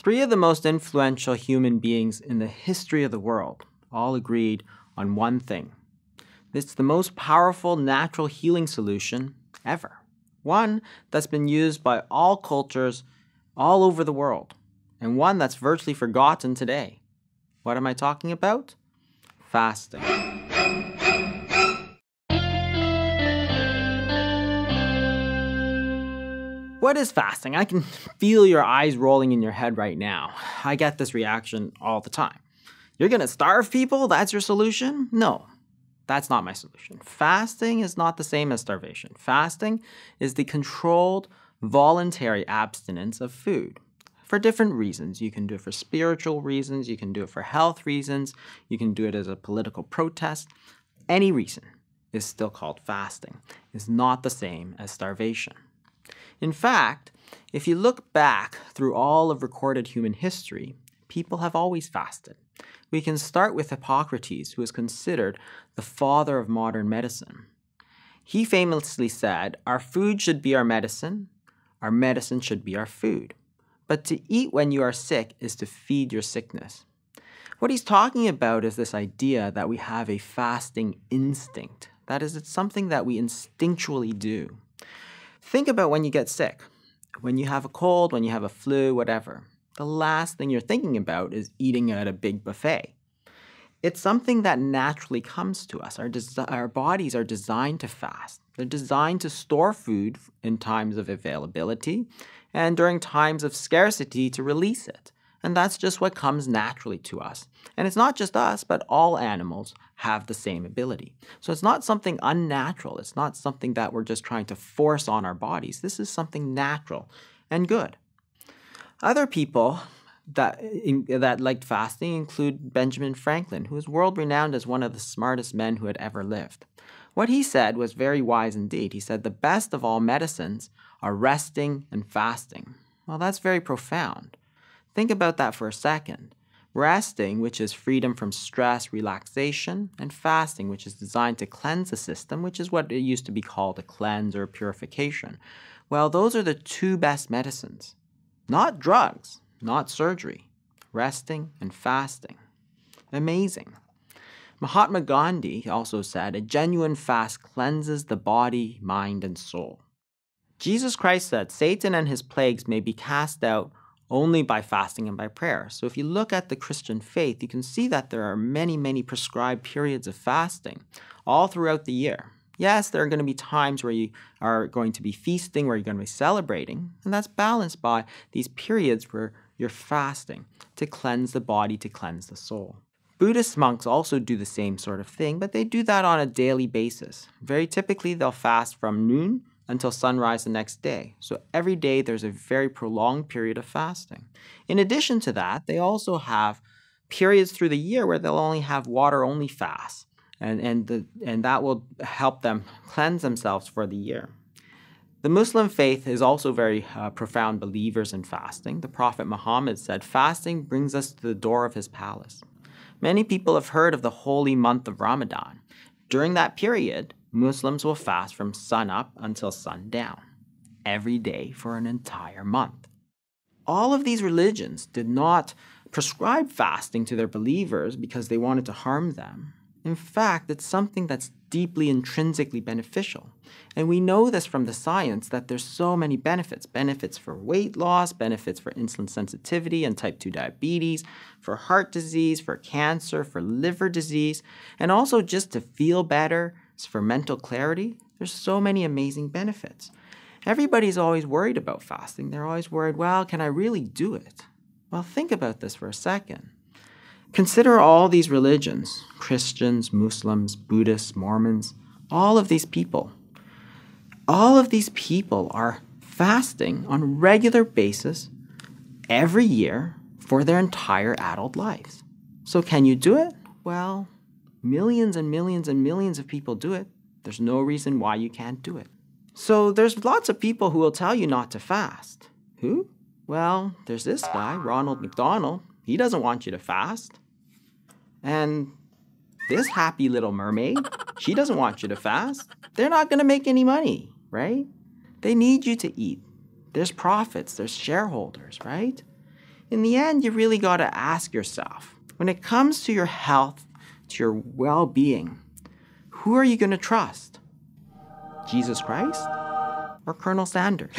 Three of the most influential human beings in the history of the world all agreed on one thing. It's the most powerful natural healing solution ever. One that's been used by all cultures all over the world, and one that's virtually forgotten today. What am I talking about? Fasting. What is fasting? I can feel your eyes rolling in your head right now. I get this reaction all the time. You're gonna starve people? That's your solution? No, that's not my solution. Fasting is not the same as starvation. Fasting is the controlled, voluntary abstinence of food for different reasons. You can do it for spiritual reasons, you can do it for health reasons, you can do it as a political protest. Any reason is still called fasting. It's not the same as starvation. In fact, if you look back through all of recorded human history, people have always fasted. We can start with Hippocrates, who is considered the father of modern medicine. He famously said, "Our food should be our medicine should be our food. But to eat when you are sick is to feed your sickness." What he's talking about is this idea that we have a fasting instinct. That is, it's something that we instinctually do. Think about when you get sick, when you have a cold, when you have a flu, whatever. The last thing you're thinking about is eating at a big buffet. It's something that naturally comes to us. Our bodies are designed to fast. They're designed to store food in times of availability and during times of scarcity to release it. And that's just what comes naturally to us. And it's not just us, but all animals have the same ability. So it's not something unnatural. It's not something that we're just trying to force on our bodies. This is something natural and good. Other people that liked fasting include Benjamin Franklin, who is world-renowned as one of the smartest men who had ever lived. What he said was very wise indeed. He said, "The best of all medicines are resting and fasting." Well, that's very profound. Think about that for a second. Resting, which is freedom from stress, relaxation, and fasting, which is designed to cleanse the system, which is what it used to be called a cleanse or purification. Well, those are the two best medicines. Not drugs, not surgery. Resting and fasting. Amazing. Mahatma Gandhi also said, "A genuine fast cleanses the body, mind, and soul." Jesus Christ said, "Satan and his plagues may be cast out only by fasting and by prayer." So if you look at the Christian faith, you can see that there are many, many prescribed periods of fasting all throughout the year. Yes, there are going to be times where you are going to be feasting, where you're going to be celebrating, and that's balanced by these periods where you're fasting to cleanse the body, to cleanse the soul. Buddhist monks also do the same sort of thing, but they do that on a daily basis. Very typically, they'll fast from noon until sunrise the next day. So every day there's a very prolonged period of fasting. In addition to that, they also have periods through the year where they'll only have water-only fasts, and that will help them cleanse themselves for the year. The Muslim faith is also very profound believers in fasting. The Prophet Muhammad said, "Fasting brings us to the door of his palace." Many people have heard of the holy month of Ramadan. During that period, Muslims will fast from sunup until sundown, every day for an entire month. All of these religions did not prescribe fasting to their believers because they wanted to harm them. In fact, it's something that's deeply intrinsically beneficial. And we know this from the science that there's so many benefits. Benefits for weight loss, benefits for insulin sensitivity and type 2 diabetes, for heart disease, for cancer, for liver disease, and also just to feel better, for mental clarity. There's so many amazing benefits. Everybody's always worried about fasting. They're always worried, well, can I really do it? Well, think about this for a second. Consider all these religions, Christians, Muslims, Buddhists, Mormons, all of these people. All of these people are fasting on a regular basis every year for their entire adult lives. So can you do it? Well, millions and millions and millions of people do it. There's no reason why you can't do it. So there's lots of people who will tell you not to fast. Who? Well, there's this guy, Ronald McDonald. He doesn't want you to fast. And this happy little mermaid, she doesn't want you to fast. They're not going to make any money, right? They need you to eat. There's profits, there's shareholders, right? In the end, you really got to ask yourself, when it comes to your health, to your well-being, who are you going to trust? Jesus Christ or Colonel Sanders?